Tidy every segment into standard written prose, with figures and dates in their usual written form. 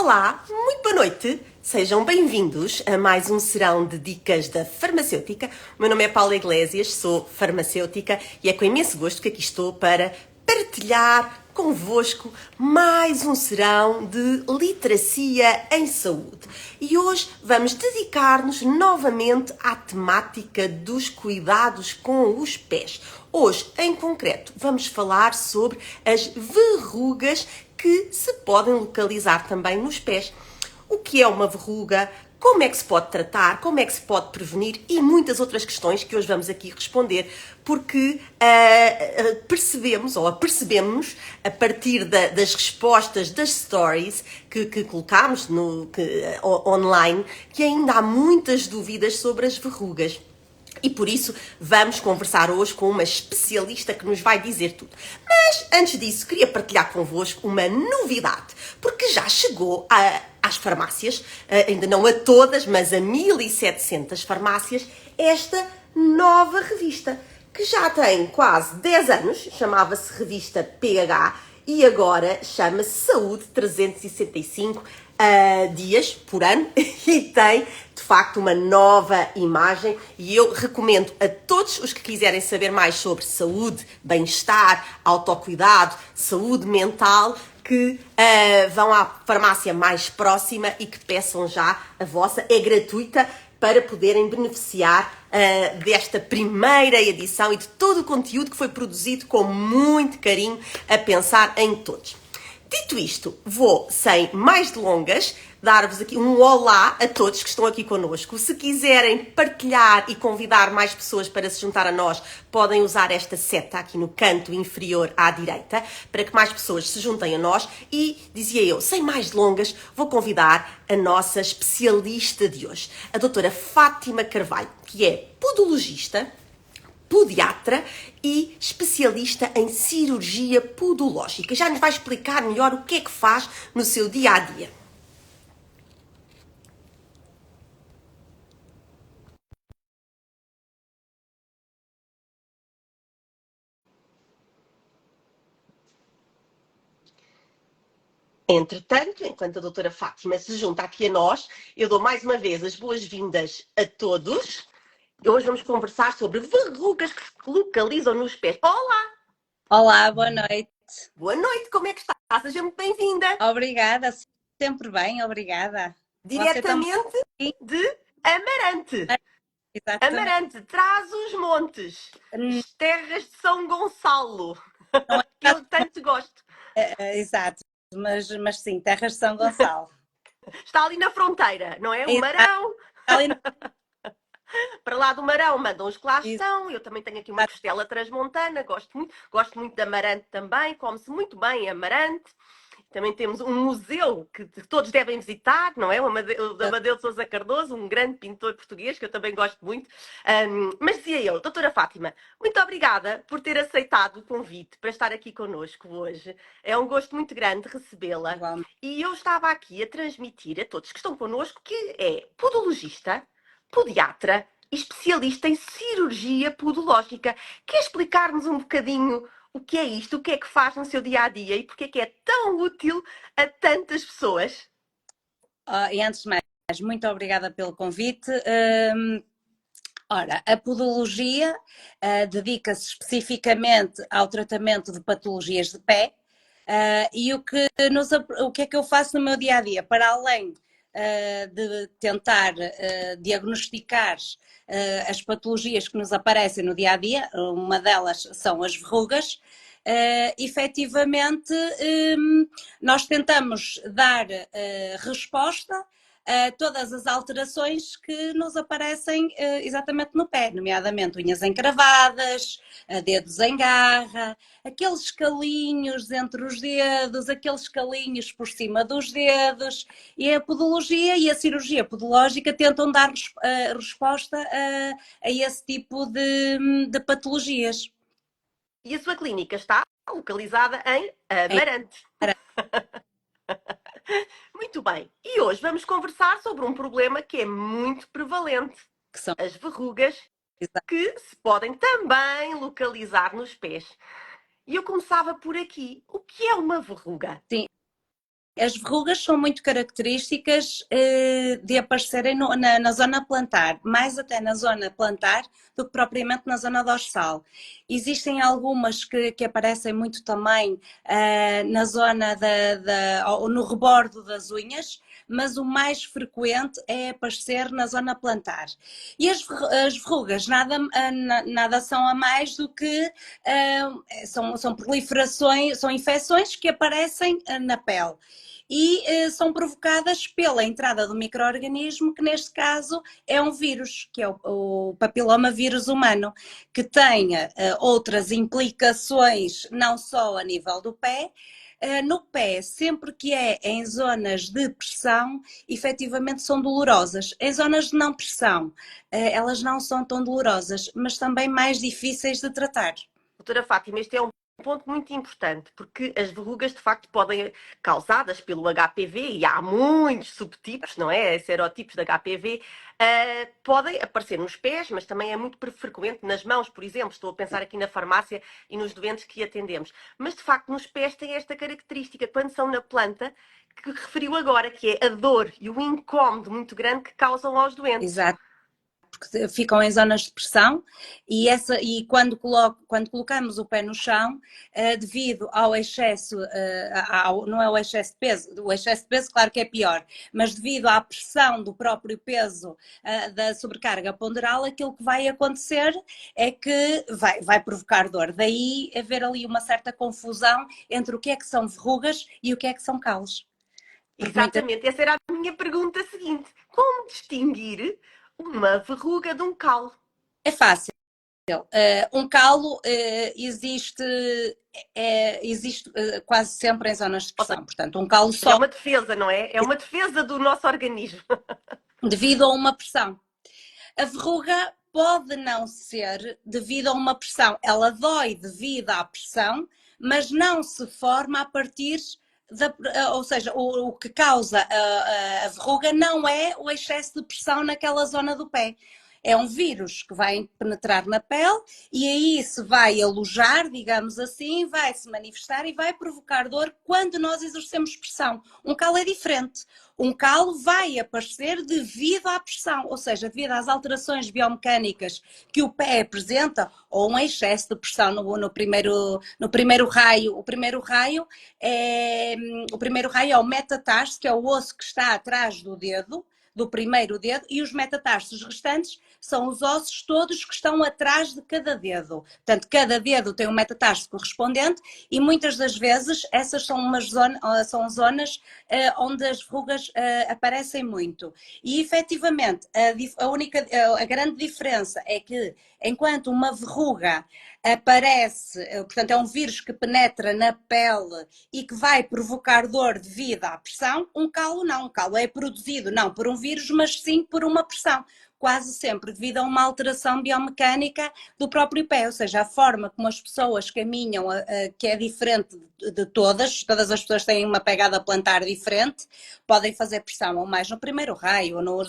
Olá, muito boa noite. Sejam bem-vindos a mais um serão de dicas da farmacêutica. O meu nome é Paula Iglesias, sou farmacêutica e é com imenso gosto que aqui estou para partilhar convosco mais um serão de literacia em saúde. E hoje vamos dedicar-nos novamente à temática dos cuidados com os pés. Hoje, em concreto, vamos falar sobre as verrugas que se podem localizar também nos pés. O que é uma verruga? Como é que se pode tratar? Como é que se pode prevenir? E muitas outras questões que hoje vamos aqui responder, porque percebemos ou apercebemos a partir das respostas das stories que colocámos online que ainda há muitas dúvidas sobre as verrugas. E por isso vamos conversar hoje com uma especialista que nos vai dizer tudo. Mas antes disso, queria partilhar convosco uma novidade, porque já chegou às farmácias, ainda não a todas, mas a 1700 farmácias, esta nova revista, que já tem quase 10 anos, chamava-se Revista PH e agora chama-se Saúde 365 dias por ano e tem de facto uma nova imagem e eu recomendo a todos os que quiserem saber mais sobre saúde, bem-estar, autocuidado, saúde mental que vão à farmácia mais próxima e que peçam já a vossa, é gratuita para poderem beneficiar desta primeira edição e de todo o conteúdo que foi produzido com muito carinho a pensar em todos. Dito isto, vou, sem mais delongas, dar-vos aqui um olá a todos que estão aqui connosco. Se quiserem partilhar e convidar mais pessoas para se juntar a nós, podem usar esta seta aqui no canto inferior à direita, para que mais pessoas se juntem a nós. E, dizia eu, sem mais delongas, vou convidar a nossa especialista de hoje, a doutora Fátima Carvalho, que é podologista, podiatra e especialista em cirurgia podológica. Já nos vai explicar melhor o que é que faz no seu dia-a-dia. Entretanto, enquanto a doutora Fátima se junta aqui a nós, eu dou mais uma vez as boas-vindas a todos. Hoje vamos conversar sobre verrugas que se localizam nos pés. Olá! Olá, boa noite. Boa noite, como é que está? Seja muito bem-vinda. Obrigada, sempre bem, obrigada. Você também? Diretamente de Amarante. Exatamente. Amarante, traz os montes, Não as terras de São Gonçalo, é que eu tanto gosto. exato, mas sim, Terras de São Gonçalo. Está ali na fronteira, não é? O Exato, Marão, ali no- para lá do Marão mandam os que lá exato. estão. Eu também tenho aqui uma costela transmontana, gosto muito de Amarante também, come-se muito bem Amarante. Também temos um museu que todos devem visitar, não é? O Amadeu de Sousa Cardoso, um grande pintor português, que eu também gosto muito. Mas dizia eu, doutora Fátima, muito obrigada por ter aceitado o convite para estar aqui connosco hoje. É um gosto muito grande recebê-la. Igualmente. E eu estava aqui a transmitir a todos que estão connosco que é podologista, podiatra e especialista em cirurgia podológica. Quer explicar-nos um bocadinho o que é isto, o que é que faz no seu dia-a-dia e porque é que é tão útil a tantas pessoas? E antes de mais, muito obrigada pelo convite. Ora, a podologia dedica-se especificamente ao tratamento de patologias de pé. E o que é que eu faço no meu dia a dia? Para além de tentar diagnosticar as patologias que nos aparecem no dia a dia, uma delas são as verrugas. Efetivamente, nós tentamos dar resposta a todas as alterações que nos aparecem exatamente no pé, nomeadamente unhas encravadas, dedos em garra, aqueles calinhos entre os dedos, aqueles calinhos por cima dos dedos, e a podologia e a cirurgia podológica tentam dar resposta a esse tipo de patologias. E a sua clínica está localizada em Em Amarante. Muito bem. E hoje vamos conversar sobre um problema que é muito prevalente: que são as verrugas que se podem também localizar nos pés. E eu começava por aqui. O que é uma verruga? sim, As verrugas são muito características de aparecerem na zona plantar, mais até na zona plantar do que propriamente na zona dorsal. Existem algumas que aparecem muito também na zona ou no rebordo das unhas, mas o mais frequente é aparecer na zona plantar. E as verrugas nada são a mais do que são proliferações, são infecções que aparecem na pele e são provocadas pela entrada do micro-organismo, que neste caso é um vírus, que é o papilomavírus humano, que tem outras implicações, não só a nível do pé. No pé, sempre que é em zonas de pressão, efetivamente são dolorosas. Em zonas de não pressão, elas não são tão dolorosas, mas também mais difíceis de tratar. Doutora Fátima, este é um ponto muito importante, porque as verrugas de facto podem causadas pelo HPV, e há muitos subtipos, não é? Serotipos de HPV, podem aparecer nos pés, mas também é muito frequente nas mãos, por exemplo. Estou a pensar aqui na farmácia e nos doentes que atendemos. Mas de facto nos pés tem esta característica, quando são na planta, que referiu agora, que é a dor e o incómodo muito grande que causam aos doentes. Exato. Porque ficam em zonas de pressão e quando colocamos o pé no chão, devido ao excesso, não é o excesso de peso claro que é pior, mas devido à pressão do próprio peso da sobrecarga ponderal, aquilo que vai acontecer é que vai provocar dor. Daí haver ali uma certa confusão entre o que é que são verrugas e o que é que são calos. Exatamente, essa era a minha pergunta seguinte. Como distinguir uma verruga de um calo? É fácil. Um calo existe quase sempre em zonas de pressão. Portanto, um calo É só uma defesa, não é? É uma defesa do nosso organismo. devido a uma pressão. A verruga pode não ser devido a uma pressão. Ela dói devido à pressão, mas não se forma a partir ou seja, o que causa a verruga não é o excesso de pressão naquela zona do pé. É um vírus que vai penetrar na pele e aí se vai alojar, digamos assim, vai se manifestar e vai provocar dor quando nós exercemos pressão. Um calo é diferente. Um calo vai aparecer devido à pressão, ou seja, devido às alterações biomecânicas que o pé apresenta ou um excesso de pressão no primeiro raio. O primeiro raio é o metatarso, que é o osso que está atrás do primeiro dedo, e os metatarsos restantes são os ossos todos que estão atrás de cada dedo. Portanto, cada dedo tem um metatarso correspondente e muitas das vezes essas são são zonas onde as verrugas aparecem muito. E efetivamente a grande diferença é que enquanto uma verruga aparece, portanto é um vírus que penetra na pele e que vai provocar dor devido à pressão, um calo não. Um calo é produzido não por um vírus, mas sim por uma pressão, quase sempre devido a uma alteração biomecânica do próprio pé, ou seja, a forma como as pessoas caminham, que é diferente de todas as pessoas têm uma pegada plantar diferente, podem fazer pressão ou mais no primeiro raio, ou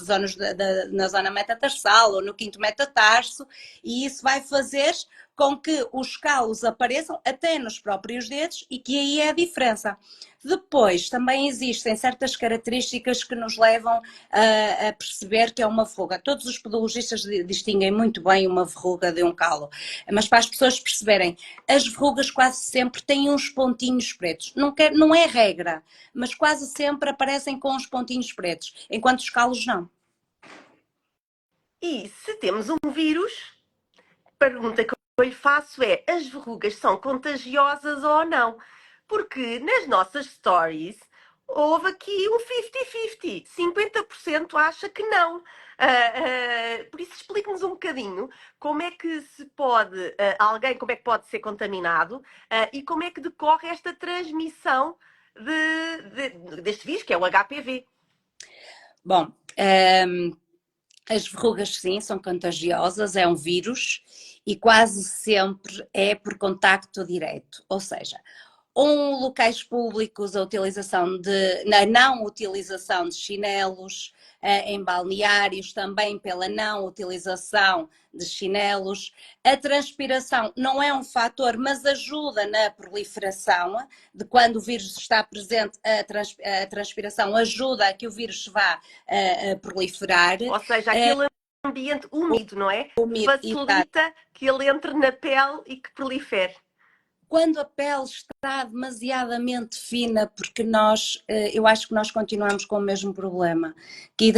na zona metatarsal, ou no quinto metatarso, e isso vai fazer com que os calos apareçam até nos próprios dedos e que aí é a diferença. Depois, também existem certas características que nos levam a perceber que é uma verruga. Todos os podologistas distinguem muito bem uma verruga de um calo, mas para as pessoas perceberem, as verrugas quase sempre têm uns pontinhos pretos. Não é regra, mas quase sempre aparecem com uns pontinhos pretos, enquanto os calos não. E se temos um vírus, pergunta que eu lhe faço é: as verrugas são contagiosas ou não? Porque nas nossas stories houve aqui um 50-50. 50% acha que não. Por isso, explique-nos um bocadinho como é que se pode, como é que pode ser contaminado e como é que decorre esta transmissão deste vírus, que é o HPV. Bom, as verrugas sim, são contagiosas, é um vírus e quase sempre é por contacto direto, ou seja, ou locais públicos, a não utilização de chinelos, em balneários também pela não utilização de chinelos. A transpiração não é um fator, mas ajuda na proliferação de quando o vírus está presente, a transpiração ajuda a que o vírus vá a proliferar. Ou seja, aquele ambiente úmido, não é? Facilita que ele entre na pele e que prolifere. Quando a pele está demasiadamente fina, porque eu acho que nós continuamos com o mesmo problema, que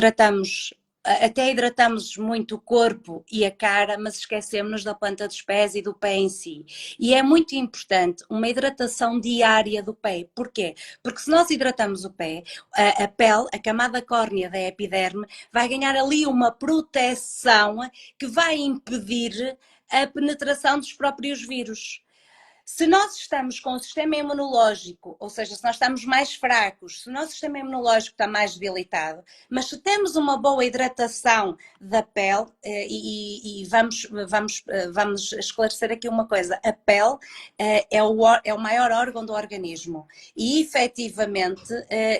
até hidratamos muito o corpo e a cara, mas esquecemos da planta dos pés e do pé em si. E é muito importante uma hidratação diária do pé. Porquê? Porque se nós hidratamos o pé, a pele, a camada córnea da epiderme, vai ganhar ali uma proteção que vai impedir a penetração dos próprios vírus. Se nós estamos com o sistema imunológico, ou seja, se nós estamos mais fracos, se o nosso sistema imunológico está mais debilitado, mas se temos uma boa hidratação da pele, e vamos esclarecer aqui uma coisa, a pele é o maior órgão do organismo e efetivamente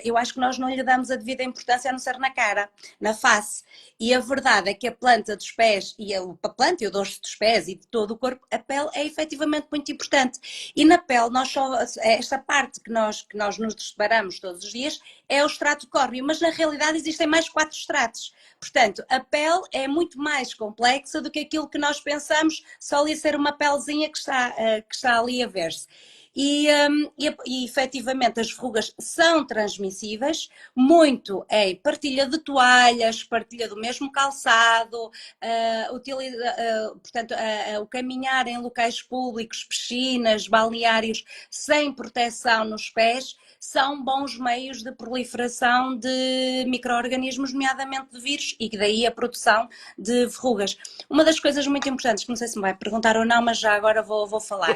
eu acho que nós não lhe damos a devida importância a não ser na cara, na face. E a verdade é que a planta dos pés e a planta e o dorso dos pés e de todo o corpo, a pele é efetivamente muito importante. E na pele, esta parte que nós nos deparamos todos os dias é o extrato córneo, mas na realidade existem mais 4 estratos. Portanto, a pele é muito mais complexa do que aquilo que nós pensamos, só ali ser uma pelezinha que está ali a ver-se. E efetivamente as verrugas são transmissíveis, muito é partilha de toalhas, partilha do mesmo calçado, portanto, o caminhar em locais públicos, piscinas, balneários, sem proteção nos pés, são bons meios de proliferação de micro-organismos, nomeadamente de vírus, e daí a produção de verrugas. Uma das coisas muito importantes, que não sei se me vai perguntar ou não, mas já agora vou falar.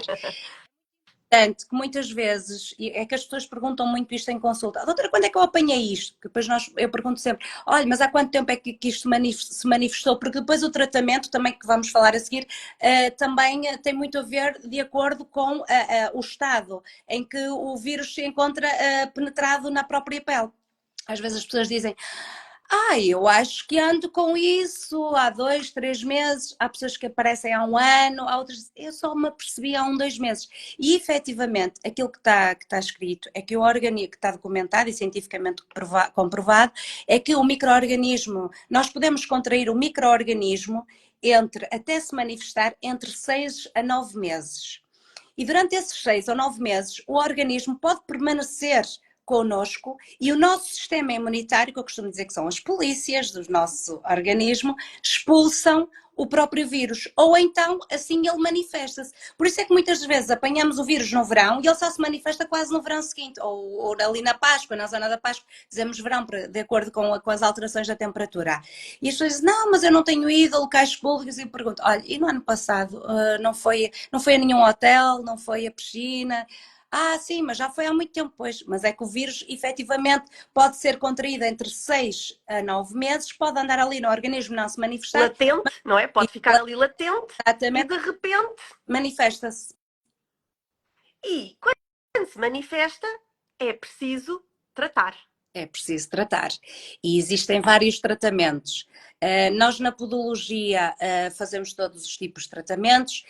Portanto, que muitas vezes, é que as pessoas perguntam muito isto em consulta, doutora, quando é que eu apanhei isto? Que depois eu pergunto sempre, olha, mas há quanto tempo é que isto se manifestou? Porque depois o tratamento, também que vamos falar a seguir, também tem muito a ver de acordo com o estado em que o vírus se encontra penetrado na própria pele. Às vezes as pessoas dizem, eu acho que ando com isso há 2, 3 meses, há pessoas que aparecem há 1 ano, há outras, eu só me apercebi há 1, 2 meses. E efetivamente, aquilo que está escrito é que o organismo, que está documentado e cientificamente comprovado, é que o micro-organismo, nós podemos contrair o micro-organismo até se manifestar entre 6 a 9 meses. E durante esses 6 ou 9 meses, o organismo pode permanecer connosco e o nosso sistema imunitário, que eu costumo dizer que são as polícias do nosso organismo, expulsam o próprio vírus, ou então assim ele manifesta-se. Por isso é que muitas vezes apanhamos o vírus no verão e ele só se manifesta quase no verão seguinte, ou ali na Páscoa, na zona da Páscoa, dizemos verão de acordo com as alterações da temperatura. E as pessoas dizem, não, mas eu não tenho ido a locais públicos, e eu pergunto, olha, e no ano passado não foi a nenhum hotel, não foi a piscina? Sim, mas já foi há muito tempo, pois. Mas é que o vírus, efetivamente, pode ser contraído entre 6 a 9 meses, pode andar ali no organismo, não se manifestar. Latente, não é? Pode ficar ali latente. Exatamente. E de repente manifesta-se. E quando se manifesta, é preciso tratar. É preciso tratar. E existem vários tratamentos. Nós na podologia fazemos todos os tipos de tratamentos,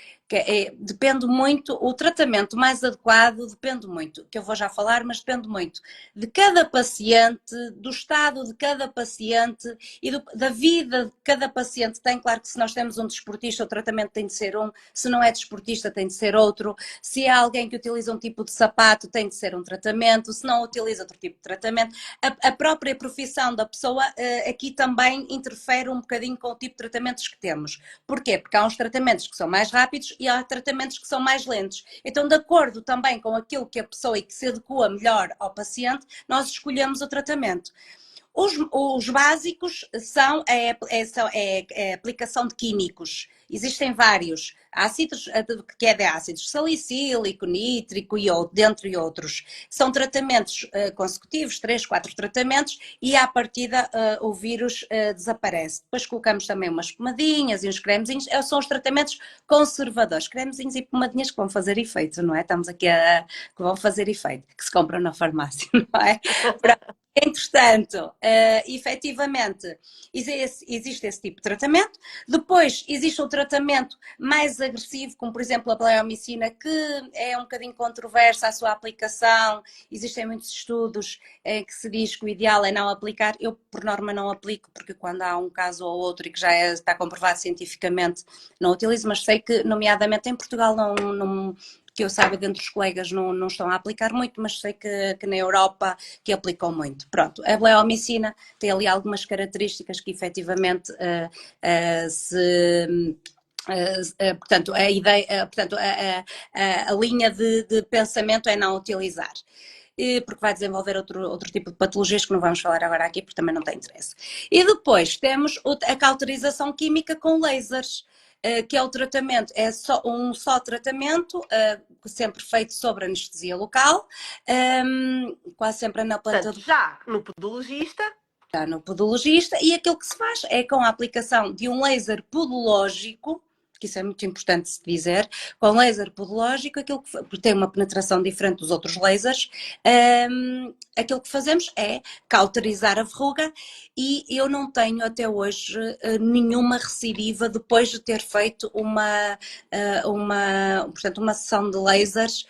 depende muito, o tratamento mais adequado depende muito, que eu vou já falar, mas depende muito de cada paciente, do estado de cada paciente e da vida de cada paciente. Tem, claro que se nós temos um desportista, o tratamento tem de ser um, se não é desportista tem de ser outro, se é alguém que utiliza um tipo de sapato tem de ser um tratamento, se não utiliza outro tipo de tratamento. A própria profissão da pessoa aqui também interfere um bocadinho com o tipo de tratamentos que temos. Porquê? Porque há uns tratamentos que são mais rápidos e há tratamentos que são mais lentos. Então, de acordo também com aquilo que a pessoa e que se adequa melhor ao paciente, nós escolhemos o tratamento. Os básicos são a aplicação de químicos. Existem vários ácidos, que é de ácidos salicílico, nítrico e dentre outros. São tratamentos consecutivos, 3, 4 tratamentos, e à partida o vírus desaparece. Depois colocamos também umas pomadinhas e uns cremezinhos. São os tratamentos conservadores. Cremezinhos e pomadinhas que vão fazer efeito, não é? Estamos aqui que vão fazer efeito, que se compram na farmácia, não é? Entretanto, efetivamente, existe esse tipo de tratamento. Depois, existe o tratamento mais agressivo, como por exemplo a bleomicina, que é um bocadinho controversa a sua aplicação. Existem muitos estudos que se diz que o ideal é não aplicar. Eu, por norma, não aplico, porque quando há um caso ou outro e que já está comprovado cientificamente, não utilizo, mas sei que, nomeadamente em Portugal, que eu saiba, dentro dos colegas não estão a aplicar muito, mas sei que na Europa que aplicam muito. Pronto, a bleomicina tem ali algumas características que efetivamente portanto, a ideia, portanto, a linha de pensamento é não utilizar. Porque vai desenvolver outro tipo de patologias que não vamos falar agora aqui, porque também não tem interesse. E depois temos a cauterização química com lasers, que é o tratamento, é só tratamento, sempre feito sobre anestesia local, quase sempre na planta. Portanto, já no podologista. Já no podologista, e aquilo que se faz é com a aplicação de um laser podológico, que isso é muito importante se dizer, com laser podológico, porque tem uma penetração diferente dos outros lasers, aquilo que fazemos é cauterizar a verruga, e eu não tenho até hoje nenhuma recidiva depois de ter feito portanto, uma sessão de lasers,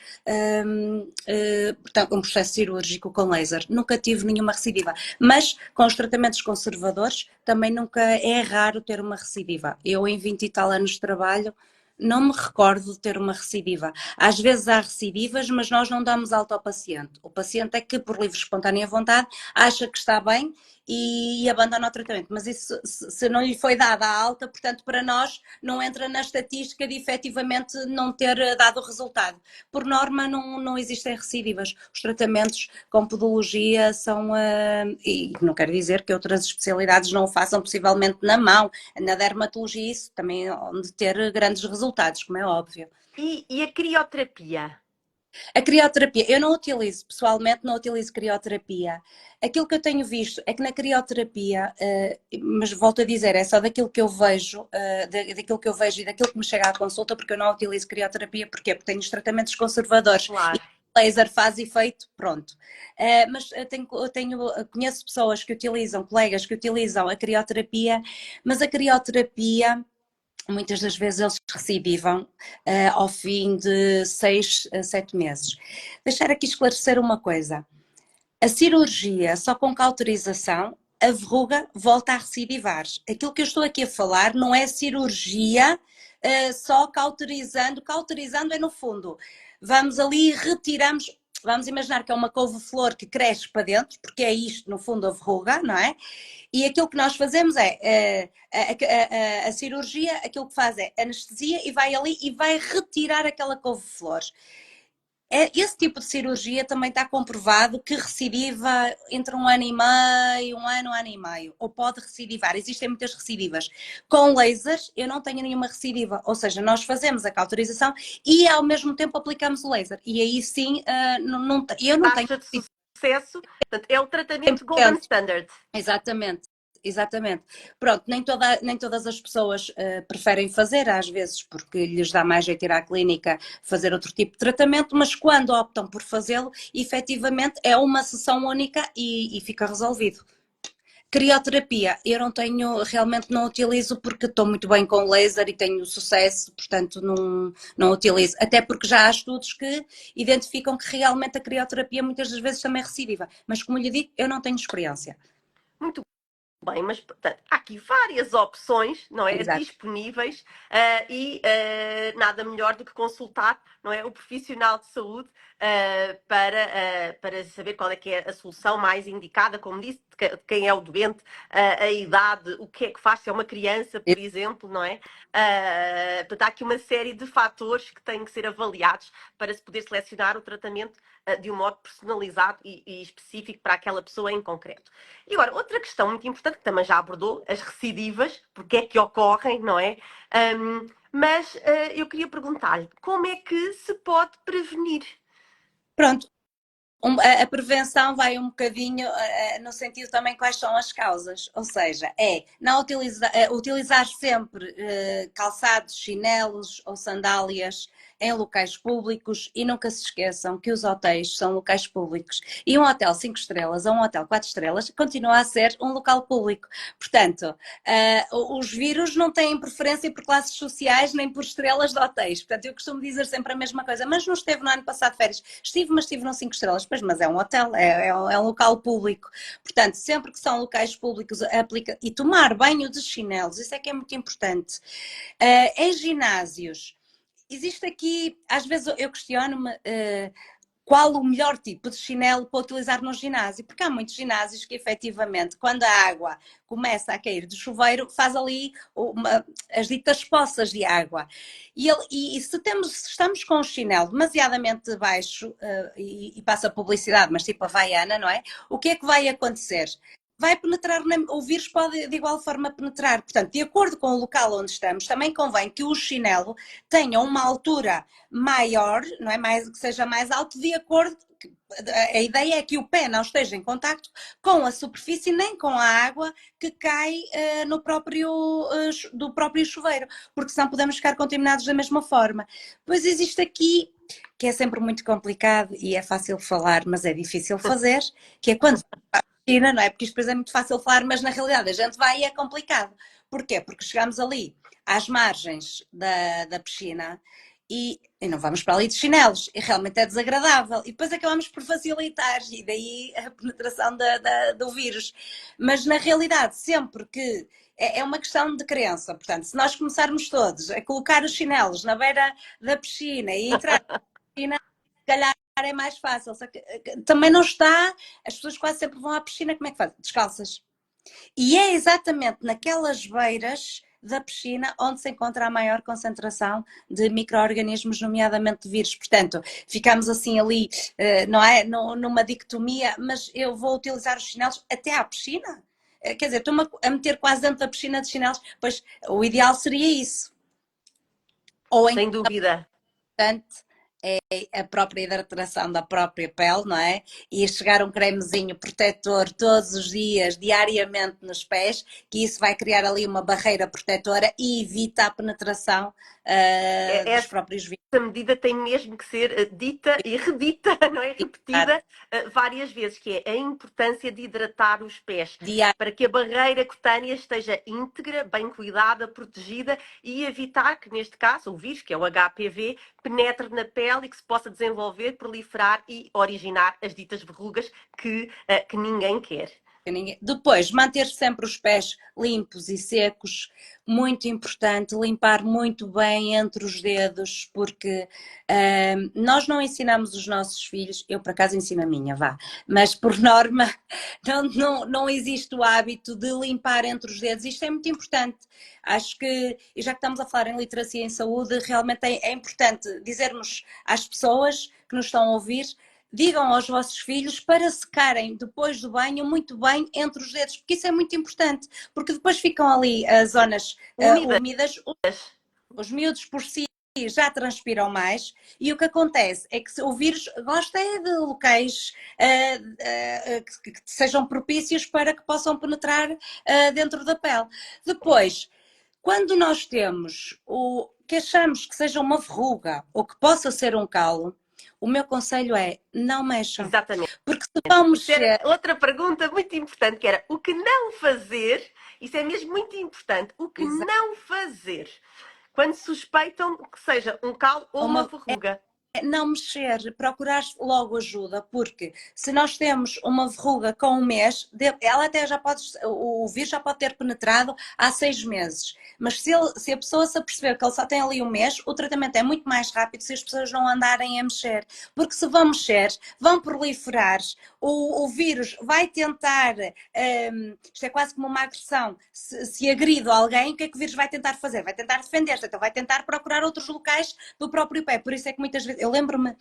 portanto, um processo cirúrgico com laser. Nunca tive nenhuma recidiva, mas com os tratamentos conservadores também nunca é raro ter uma recidiva. Eu em 20 e tal anos de trabalho não me recordo de ter uma recidiva. Às vezes há recidivas, mas nós não damos alta ao paciente. O paciente é que, por livre e espontânea vontade, acha que está bem e abandona o tratamento. Mas isso, se não lhe foi dada a alta, portanto, para nós não entra na estatística de efetivamente não ter dado o resultado. Por norma, não existem recidivas. Os tratamentos com podologia são, e não quero dizer que outras especialidades não o façam possivelmente na mão, na dermatologia, isso também onde ter grandes resultados, como é óbvio. E a crioterapia? A crioterapia, eu não utilizo, pessoalmente não utilizo crioterapia. Aquilo que eu tenho visto é que na crioterapia, mas volto a dizer, é só daquilo que eu vejo, daquilo que eu vejo e daquilo que me chega à consulta, porque eu não utilizo crioterapia, porquê? Porque tenho os tratamentos conservadores. Claro. E o laser faz efeito, pronto. Mas conheço pessoas que utilizam, colegas que utilizam a crioterapia, mas a crioterapia muitas das vezes eles recidivam ao fim de 6 a 7 meses. Deixar aqui esclarecer uma coisa. A cirurgia só com cauterização, a verruga volta a recidivar. Aquilo que eu estou aqui a falar não é cirurgia só cauterizando. Cauterizando é no fundo, vamos ali e retiramos. Vamos imaginar que é uma couve-flor que cresce para dentro, porque é isto, no fundo, a verruga, não é? E aquilo que nós fazemos é a cirurgia, aquilo que faz é anestesia e vai ali e vai retirar aquela couve-flor. Esse tipo de cirurgia também está comprovado que recidiva entre um ano e meio, um ano e meio, ou pode recidivar. Existem muitas recidivas. Com lasers, eu não tenho nenhuma recidiva, ou seja, nós fazemos a cauterização e ao mesmo tempo aplicamos o laser. E aí sim, eu não tenho. Taxa de sucesso, portanto, é o tratamento Golden Standard. Exatamente. Exatamente. Pronto, nem todas as pessoas preferem fazer, às vezes porque lhes dá mais jeito ir à clínica fazer outro tipo de tratamento, mas quando optam por fazê-lo, efetivamente é uma sessão única e fica resolvido. Crioterapia, eu realmente não utilizo porque estou muito bem com laser e tenho sucesso, portanto não utilizo. Até porque já há estudos que identificam que realmente a crioterapia muitas das vezes também é recidiva, mas como lhe digo, eu não tenho experiência. Muito bem, mas portanto, há aqui várias opções, não é? Exato. Disponíveis e nada melhor do que consultar, não é? O profissional de saúde para saber qual é que é a solução mais indicada, como disse, de quem é o doente, a idade, o que é que faz, se é uma criança, por exemplo, não é? Portanto, há aqui uma série de fatores que têm que ser avaliados para se poder selecionar o tratamento de um modo personalizado e específico para aquela pessoa em concreto. E agora, outra questão muito importante, que também já abordou, as recidivas, porque é que ocorrem, não é? Mas eu queria perguntar-lhe, como é que se pode prevenir? Pronto, a prevenção vai um bocadinho no sentido também quais são as causas, ou seja, não utilizar sempre calçados, chinelos ou sandálias em locais públicos e nunca se esqueçam que os hotéis são locais públicos e um hotel 5 estrelas ou um hotel 4 estrelas continua a ser um local público. Portanto, os vírus não têm preferência por classes sociais nem por estrelas de hotéis. Portanto, eu costumo dizer sempre a mesma coisa, mas não esteve no ano passado de férias. Mas estive no 5 estrelas, pois, mas é um hotel, é um local público. Portanto, sempre que são locais públicos, aplica e tomar banho de chinelos, isso é que é muito importante. Em ginásios, existe aqui, às vezes eu questiono-me qual o melhor tipo de chinelo para utilizar no ginásio, porque há muitos ginásios que efetivamente, quando a água começa a cair do chuveiro, faz ali as ditas poças de água. E se estamos com o chinelo demasiadamente baixo, e passa publicidade, mas tipo a Havaiana, não é? O que é que vai acontecer? Vai penetrar, o vírus pode de igual forma penetrar. Portanto, de acordo com o local onde estamos, também convém que o chinelo tenha uma altura maior, não é? Que seja mais alto, de acordo. A ideia é que o pé não esteja em contacto com a superfície nem com a água que cai do próprio chuveiro, porque senão podemos ficar contaminados da mesma forma. Pois existe aqui, que é sempre muito complicado e é fácil falar, mas é difícil fazer, que é quando piscina, não é? Porque isto depois é muito fácil falar, mas na realidade a gente vai e é complicado. Porquê? Porque chegamos ali às margens da piscina e não vamos para ali de chinelos, e realmente é desagradável. E depois acabamos por facilitar, e daí a penetração do vírus. Mas na realidade, sempre que. É uma questão de crença. Portanto, se nós começarmos todos a colocar os chinelos na beira da piscina e entrar na piscina, se calhar é mais fácil. Só que também não está. As pessoas quase sempre vão à piscina, como é que fazem? Descalças. E é exatamente naquelas beiras da piscina onde se encontra a maior concentração de micro-organismos, nomeadamente de vírus. Portanto, ficamos assim ali, não é? Numa dicotomia, mas eu vou utilizar os chinelos até à piscina? Quer dizer, estou-me a meter quase dentro da piscina de chinelos, pois o ideal seria isso. Ou Sem dúvida. importante é a própria hidratação da própria pele, não é? E chegar um cremezinho protetor todos os dias, diariamente nos pés, que isso vai criar ali uma barreira protetora e evita a penetração dos próprios vírus. Essa medida tem mesmo que ser dita e redita, não é? Repetida várias vezes, que é a importância de hidratar os pés, para que a barreira cutânea esteja íntegra, bem cuidada, protegida e evitar que, neste caso, o vírus, que é o HPV, penetre na pele e que se possa desenvolver, proliferar e originar as ditas verrugas que ninguém quer. Depois, manter sempre os pés limpos e secos, muito importante, limpar muito bem entre os dedos, porque nós não ensinamos os nossos filhos, eu por acaso ensino a minha, mas por norma não existe o hábito de limpar entre os dedos, isto é muito importante. Acho que, e já que estamos a falar em literacia em saúde, realmente é importante dizermos às pessoas que nos estão a ouvir, digam aos vossos filhos para secarem depois do banho muito bem entre os dedos, porque isso é muito importante, porque depois ficam ali as zonas úmidas, os miúdos por si já transpiram mais e o que acontece é que o vírus gosta de locais que sejam propícios para que possam penetrar dentro da pele. Depois, quando nós temos o que achamos que seja uma verruga ou que possa ser um calo, o meu conselho é não mexam. Exatamente. Porque se vamos isso era outra pergunta muito importante, que era o que não fazer, isso é mesmo muito importante, o que não fazer quando suspeitam que seja um calo ou uma verruga. Não mexer, procurar logo ajuda, porque se nós temos uma verruga com um mês, ela até já pode, o vírus já pode ter penetrado há 6 meses. Mas se a pessoa se aperceber que ele só tem ali um mês, o tratamento é muito mais rápido se as pessoas não andarem a mexer. Porque se vão mexer, vão proliferar, o vírus vai tentar, isto é quase como uma agressão, se agride alguém, o que é que o vírus vai tentar fazer? Vai tentar defender-se, então vai tentar procurar outros locais do próprio pé. Por isso é que muitas vezes Eu lembro-me,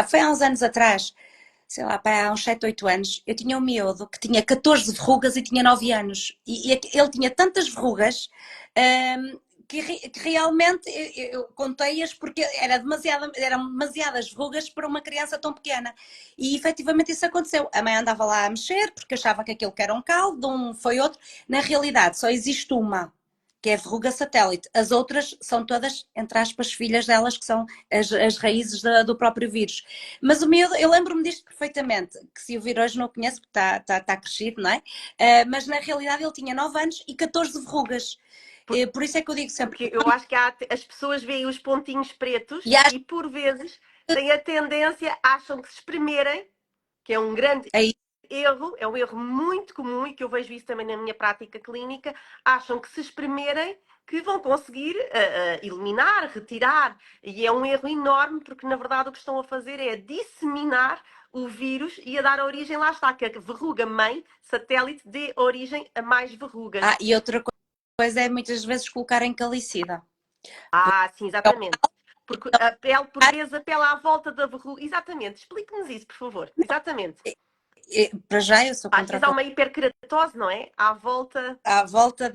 foi há uns anos atrás, sei lá, pá, há uns 7, 8 anos, eu tinha um miúdo que tinha 14 verrugas e tinha 9 anos. E ele tinha tantas verrugas que realmente eu contei-as porque eram demasiadas verrugas para uma criança tão pequena. E efetivamente isso aconteceu. A mãe andava lá a mexer porque achava que aquilo que era um caldo, um foi outro. Na realidade, só existe uma, que é a verruga satélite. As outras são todas, entre aspas, filhas delas, que são as raízes do próprio vírus. Mas o miúdo, eu lembro-me disto perfeitamente, que se o vir hoje não o conheço, porque está crescido, não é? Mas na realidade ele tinha 9 anos e 14 verrugas. Por isso é que eu digo sempre. Porque eu acho que as pessoas veem os pontinhos pretos E acho e por vezes têm a tendência, acham que se espremerem, que é um grande que erro, é um erro muito comum e que eu vejo isso também na minha prática clínica, acham que se espremerem que vão conseguir eliminar, retirar, e é um erro enorme porque na verdade o que estão a fazer é disseminar o vírus e a dar origem, lá está, que a verruga mãe, satélite, dê origem a mais verrugas. e outra coisa é muitas vezes colocarem calicida. Sim, exatamente. Porque a pele, por vezes, a pele à volta da verruga. Exatamente, explique-nos isso, por favor. Exatamente. Para já eu sou Às contra vezes há uma hiperkeratose, não é? À volta à volta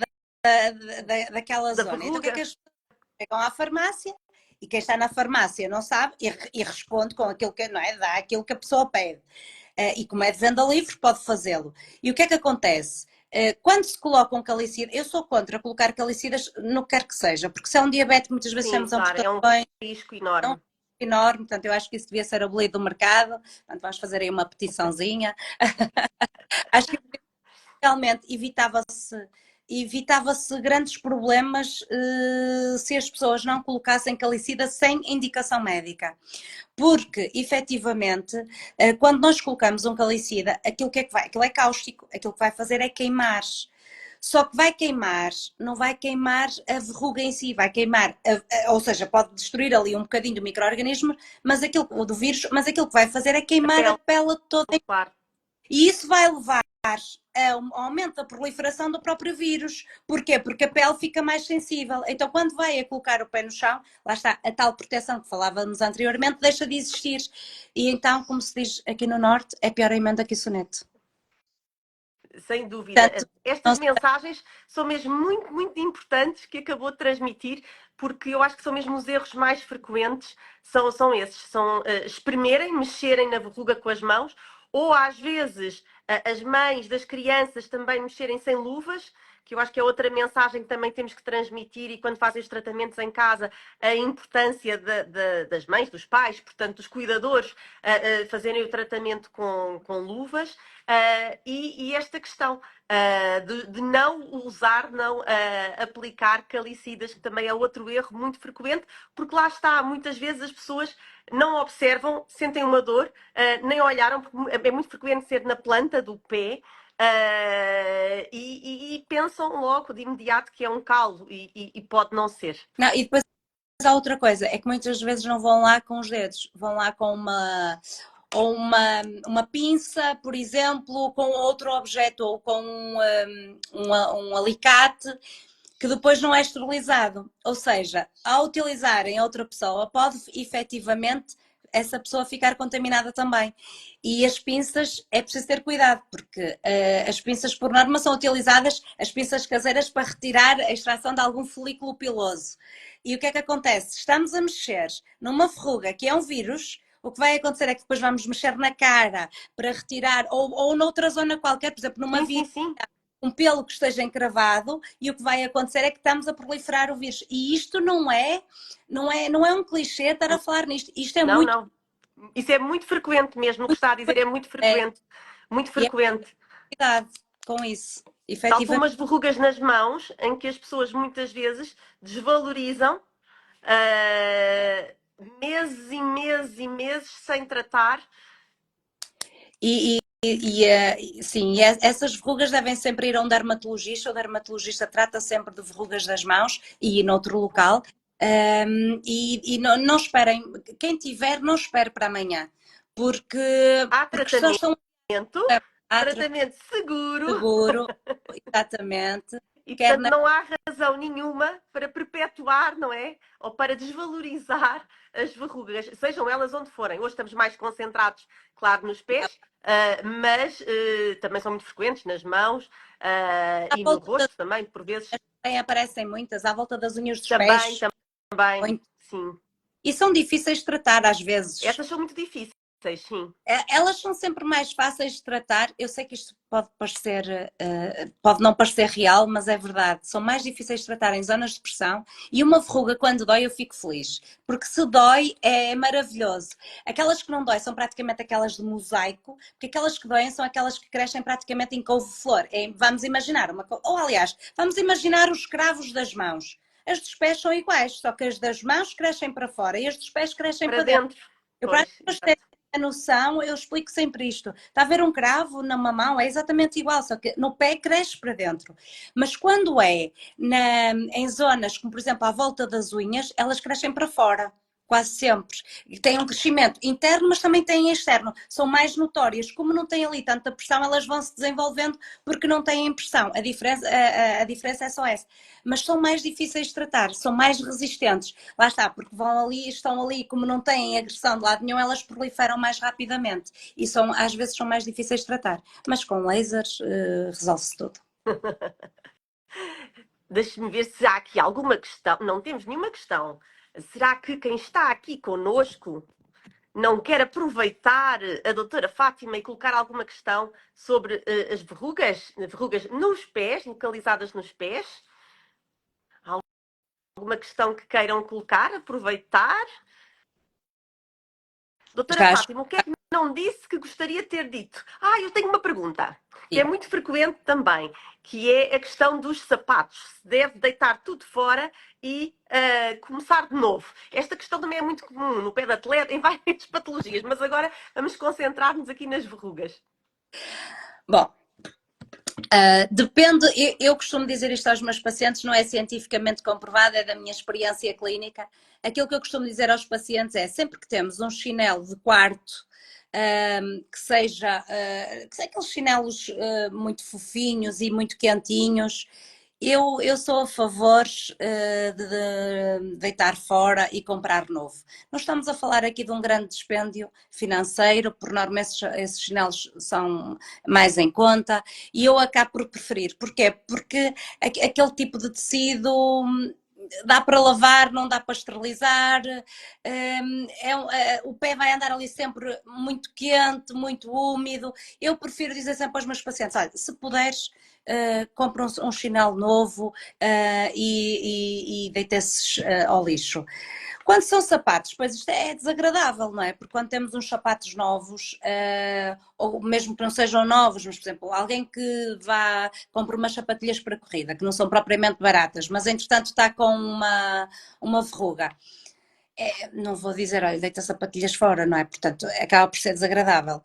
daquela da zona. Então o que é que verruga. as pessoas chegam à farmácia e quem está na farmácia não sabe e responde com aquilo que não é, dá aquilo que a pessoa pede. E como é de venda livre, pode fazê-lo. E o que é que acontece? Quando se coloca um calicida, eu sou contra colocar calicidas no que quer que seja, porque se é um diabético, muitas vezes Sim, temos um claro, é um portão risco é um enorme. enorme, portanto eu acho que isso devia ser abolido do mercado, portanto vamos fazer aí uma petiçãozinha. Acho que realmente evitava-se grandes problemas se as pessoas não colocassem calicida sem indicação médica. Porque, efetivamente, quando nós colocamos um calicida, aquilo que é que vai? Aquilo é cáustico, aquilo que vai fazer é queimar. Só que vai queimar, não vai queimar a verruga em si, vai queimar, ou seja, pode destruir ali um bocadinho do micro-organismo, mas aquilo do vírus, mas aquilo que vai fazer é A queimar a pele, pele toda. claro. E isso vai levar a um aumento da proliferação do próprio vírus. Porquê? Porque a pele fica mais sensível. Então, quando vai a colocar o pé no chão, lá está, a tal proteção que falávamos anteriormente deixa de existir. E então, como se diz aqui no Norte, é pior a emenda que o soneto. Sem dúvida. Portanto, Estas mensagens são mesmo muito, muito importantes que acabou de transmitir, porque eu acho que são mesmo os erros mais frequentes, são esses, são espremerem, mexerem na verruga com as mãos, ou às vezes as mães das crianças também mexerem sem luvas, que eu acho que é outra mensagem que também temos que transmitir e quando fazem os tratamentos em casa, a importância das mães, dos pais, portanto, dos cuidadores, fazerem o tratamento com luvas. E esta questão de não usar, não aplicar calicidas, que também é outro erro muito frequente, porque lá está, muitas vezes as pessoas não observam, sentem uma dor, nem olharam, porque é muito frequente ser na planta do pé, e pensam logo de imediato que é um calo e pode não ser. não, e depois há outra coisa, é que muitas vezes não vão lá com os dedos, vão lá com uma pinça, por exemplo, com outro objeto ou com um alicate que depois não é esterilizado. Ou seja, ao utilizarem outra pessoa, pode efetivamente essa pessoa ficar contaminada também. E as pinças, é preciso ter cuidado, porque as pinças por norma são utilizadas, as pinças caseiras, para retirar a extração de algum folículo piloso. E o que é que acontece? Estamos a mexer numa verruga que é um vírus, o que vai acontecer é que depois vamos mexer na cara para retirar, ou noutra zona qualquer, por exemplo, numa Sim, sim, virilha, sim. um pelo que esteja encravado, e o que vai acontecer é que estamos a proliferar o vírus. E isto não é um clichê estar a falar nisto. Isto é Não, muito não. Isso é muito frequente mesmo, o que está a dizer é muito é, frequente. Muito e é frequente. cuidado com isso. Tal como Efetivamente. as verrugas nas mãos, em que as pessoas muitas vezes desvalorizam meses e meses e meses sem tratar. Sim, essas verrugas devem sempre ir a um dermatologista. O dermatologista trata sempre de verrugas das mãos e noutro local. Não esperem, quem tiver, não espere para amanhã, porque, Há porque só tratamento, são tratamento seguro seguro, exatamente, e, quer portanto, na não há razão nenhuma para perpetuar, não é? Ou para desvalorizar as verrugas, sejam elas onde forem. Hoje estamos mais concentrados, claro, nos pés, mas também são muito frequentes nas mãos À e no volta rosto também, por vezes. também aparecem muitas, à volta das unhas dos Também, pés. também, Muito. sim. E são difíceis de tratar às vezes. Essas são muito difíceis, sim. Elas são sempre mais fáceis de tratar. Eu sei que isto pode parecer, pode não parecer real, mas é verdade. São mais difíceis de tratar em zonas de pressão e uma verruga, quando dói, eu fico feliz. Porque se dói, é maravilhoso. Aquelas que não dói são praticamente aquelas de mosaico, porque aquelas que doem são aquelas que crescem praticamente em couve-flor. Vamos imaginar ou aliás, vamos imaginar os cravos das mãos. As dos pés são iguais, só que as das mãos crescem para fora e as dos pés crescem Para para dentro. dentro, Eu, para as pois, pessoas exato. a noção, eu explico sempre isto. Está a ver um cravo numa mão, é exatamente igual, só que no pé cresce para dentro. Mas quando é em zonas como, por exemplo, à volta das unhas, elas crescem para fora. Quase sempre. E têm um crescimento interno, mas também têm externo. São mais notórias. Como não têm ali tanta pressão, elas vão se desenvolvendo porque não têm pressão. A diferença é só essa. Mas são mais difíceis de tratar, são mais resistentes. Lá está, porque vão ali, estão ali, como não têm agressão de lado nenhum, elas proliferam mais rapidamente e às vezes são mais difíceis de tratar. Mas com lasers resolve-se tudo. Deixe-me ver se há aqui alguma questão. Não temos nenhuma questão. Será que quem está aqui conosco não quer aproveitar a doutora Fátima e colocar alguma questão sobre as verrugas nos pés, localizadas nos pés? Alguma questão que queiram colocar, aproveitar? Doutora Já acho Fátima, o que é que não disse que gostaria de ter dito? Eu tenho uma pergunta, que é que muito frequente também, que é a questão dos sapatos. Se deve deitar tudo fora e começar de novo. Esta questão também é muito comum no pé de atleta, em várias patologias, mas agora vamos concentrar-nos aqui nas verrugas. bom, depende, eu costumo dizer isto aos meus pacientes, não é cientificamente comprovado, é da minha experiência clínica. Aquilo que eu costumo dizer aos pacientes é sempre que temos um chinelo de quarto, que seja aqueles chinelos muito fofinhos e muito quentinhos, eu sou a favor de deitar fora e comprar novo. Não estamos a falar aqui de um grande dispêndio financeiro, por norma esses chinelos são mais em conta e eu acabo por preferir. Porquê? Porque aquele tipo de tecido dá para lavar, não dá para esterilizar, o pé vai andar ali sempre muito quente, muito úmido. Eu prefiro dizer sempre aos meus pacientes, olha, se puderes, compra um chinelo novo e deita-se ao lixo. Quando são sapatos, pois isto é desagradável, não é? Porque quando temos uns sapatos novos, ou mesmo que não sejam novos, mas por exemplo, alguém que compra umas sapatilhas para corrida, que não são propriamente baratas, mas entretanto está com uma verruga. Não vou dizer, olha, deita sapatilhas fora, não é? Portanto, acaba por ser desagradável.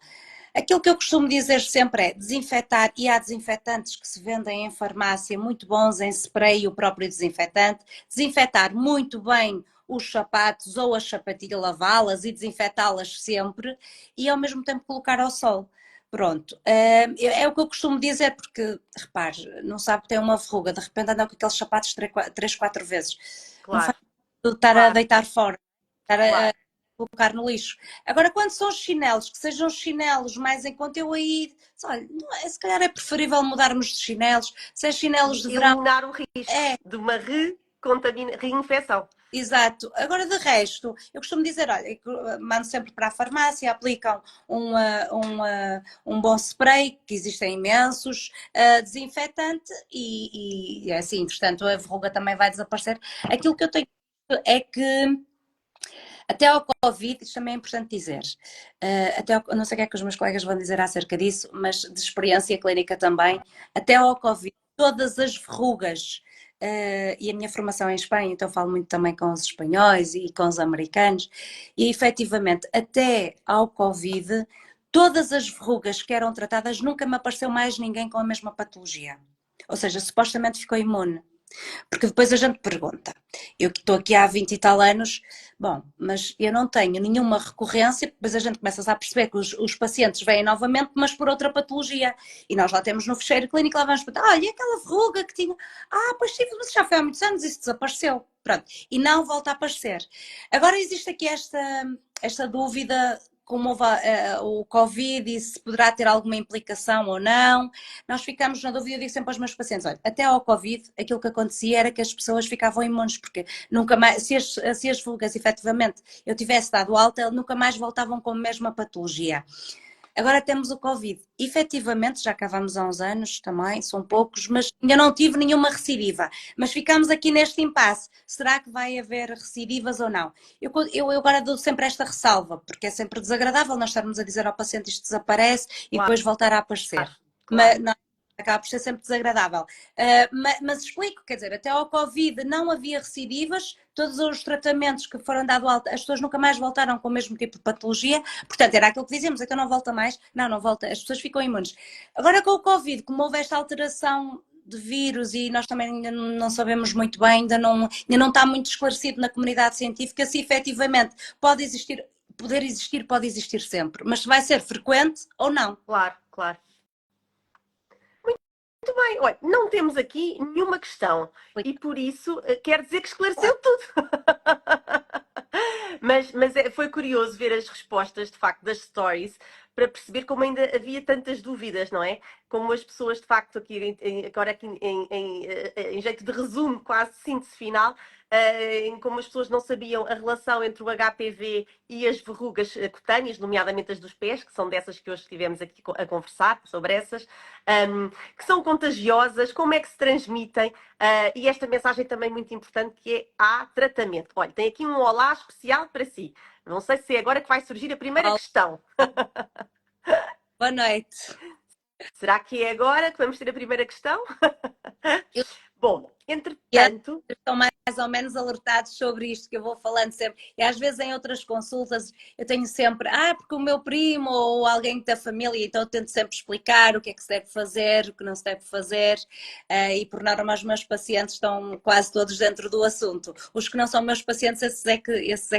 Aquilo que eu costumo dizer sempre é desinfetar, e há desinfetantes que se vendem em farmácia muito bons, em spray, o próprio desinfetante, desinfetar muito bem os sapatos ou as sapatilhas, lavá-las e desinfetá-las sempre e ao mesmo tempo colocar ao sol. Pronto, é o que eu costumo dizer, porque, repare, não sabe que tem uma verruga, de repente anda com aqueles sapatos 3, 4 vezes. Não faz Claro, sentido estar a claro, deitar fora, estar a claro. colocar no lixo. Agora, quando são chinelos, que sejam chinelos mais em conta, eu aí, olha, se calhar é preferível mudarmos de chinelos, se é chinelos E de verão, eliminar o risco é, de uma reinfecção. exato. Agora, de resto, eu costumo dizer, olha, mando sempre para a farmácia, aplicam um bom spray, que existem imensos, desinfetante e é assim, entretanto, a verruga também vai desaparecer. Aquilo que eu tenho é que até ao Covid, isto também é importante dizer, não sei o que é que os meus colegas vão dizer acerca disso, mas de experiência clínica também, até ao Covid, todas as verrugas, e a minha formação é em Espanha, então falo muito também com os espanhóis e com os americanos, e efetivamente, até ao Covid, todas as verrugas que eram tratadas, nunca me apareceu mais ninguém com a mesma patologia. Ou seja, supostamente ficou imune. Porque depois a gente pergunta, eu que estou aqui há 20 e tal anos, bom, mas eu não tenho nenhuma recorrência, depois a gente começa a perceber que os pacientes vêm novamente, mas por outra patologia. E nós lá temos no fecheiro clínico, lá vamos perguntar, olha, e aquela verruga que tinha? Ah, pois sim, mas já foi há muitos anos, isso desapareceu. Pronto, e não volta a aparecer. Agora existe aqui esta dúvida, como houve o Covid e se poderá ter alguma implicação ou não. Nós ficamos na dúvida, eu digo sempre aos meus pacientes, olha, até ao Covid, aquilo que acontecia era que as pessoas ficavam imunes, porque nunca mais, se as verrugas efetivamente eu tivesse dado alta, nunca mais voltavam com a mesma patologia. Agora temos o Covid. Efetivamente, já cá vamos há uns anos também, são poucos, mas ainda não tive nenhuma recidiva. Mas ficamos aqui neste impasse. Será que vai haver recidivas ou não? Eu agora dou sempre esta ressalva, porque é sempre desagradável nós estarmos a dizer ao paciente isto desaparece e Claro, depois voltar a aparecer. claro. Mas não, acaba por ser sempre desagradável. Mas explico, quer dizer, até ao Covid não havia recidivas, todos os tratamentos que foram dados alta, as pessoas nunca mais voltaram com o mesmo tipo de patologia, portanto, era aquilo que dizíamos, então não volta mais, não volta, as pessoas ficam imunes. Agora com o Covid, como houve esta alteração de vírus e nós também ainda não sabemos muito bem, ainda não está muito esclarecido na comunidade científica se efetivamente poder existir, pode existir sempre, mas se vai ser frequente ou não. Claro, claro. Muito bem, olha, não temos aqui nenhuma questão e por isso quer dizer que esclareceu tudo. Mas foi curioso ver as respostas, de facto, das stories para perceber como ainda havia tantas dúvidas, não é? Como as pessoas, de facto, aqui, agora aqui em jeito de resumo, quase síntese final, em como as pessoas não sabiam a relação entre o HPV e as verrugas cutâneas, nomeadamente as dos pés, que são dessas que hoje estivemos aqui a conversar, sobre essas, que são contagiosas, como é que se transmitem, e esta mensagem também muito importante que é há tratamento. Olha, tem aqui um olá especial para si. Não sei se é agora que vai surgir a primeira questão. Boa noite. Será que é agora que vamos ter a primeira questão? Eu Bom, entretanto... Estão mais ou menos alertados sobre isto que eu vou falando sempre. E às vezes em outras consultas eu tenho sempre, porque o meu primo ou alguém da família, então eu tento sempre explicar o que é que se deve fazer, o que não se deve fazer, e por norma os meus pacientes estão quase todos dentro do assunto. Os que não são meus pacientes, esses é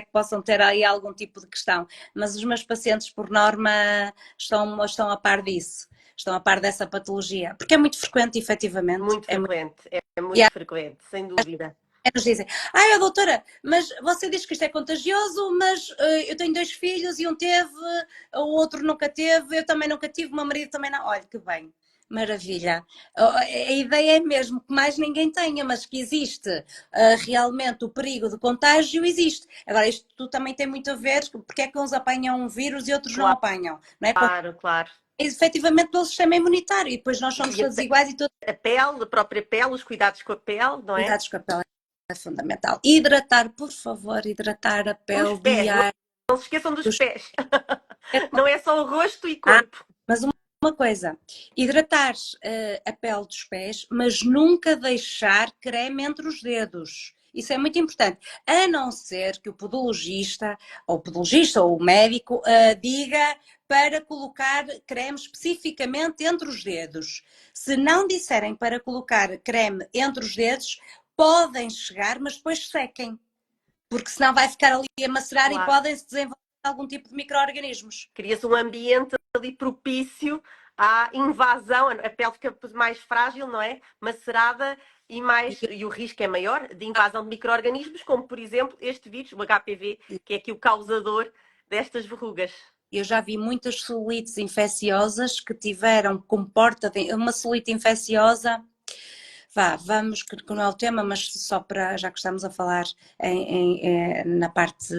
que possam ter aí algum tipo de questão, mas os meus pacientes por norma estão a par disso. Estão a par dessa patologia, porque é muito frequente, efetivamente. Muito frequente, é muito Yeah. frequente, sem dúvida. Nos dizem, doutora, mas você diz que isto é contagioso, mas eu tenho 2 filhos e um teve, o outro nunca teve, eu também nunca tive, o meu marido também não. Olha que bem, maravilha. A ideia é mesmo que mais ninguém tenha, mas que existe realmente o perigo de contágio, existe. Agora, isto também tem muito a ver porque é que uns apanham um vírus e outros não apanham, não é? Claro, claro. Efetivamente pelo sistema imunitário e depois nós somos todos iguais e todos... A pele, a própria pele, os cuidados com a pele, não é? Cuidados com a pele é fundamental. Hidratar, por favor, hidratar a pele, os pés, não se esqueçam dos pés. Não é só o rosto e corpo. Mas uma coisa, hidratar a pele dos pés, mas nunca deixar creme entre os dedos. Isso é muito importante. A não ser que o podologista ou o médico diga para colocar creme especificamente entre os dedos. Se não disserem para colocar creme entre os dedos, podem chegar, mas depois sequem. Porque senão vai ficar ali a macerar, claro, e podem-se desenvolver algum tipo de micro-organismos. Cria-se um ambiente ali propício à invasão, a pele fica mais frágil, não é? Macerada e o risco é maior de invasão de micro-organismos, como por exemplo este vírus, o HPV, que é aqui o causador destas verrugas. Eu já vi muitas colites infecciosas que tiveram como uma celulite infecciosa. Vamos, que não é o tema, mas só para, já que estamos a falar na parte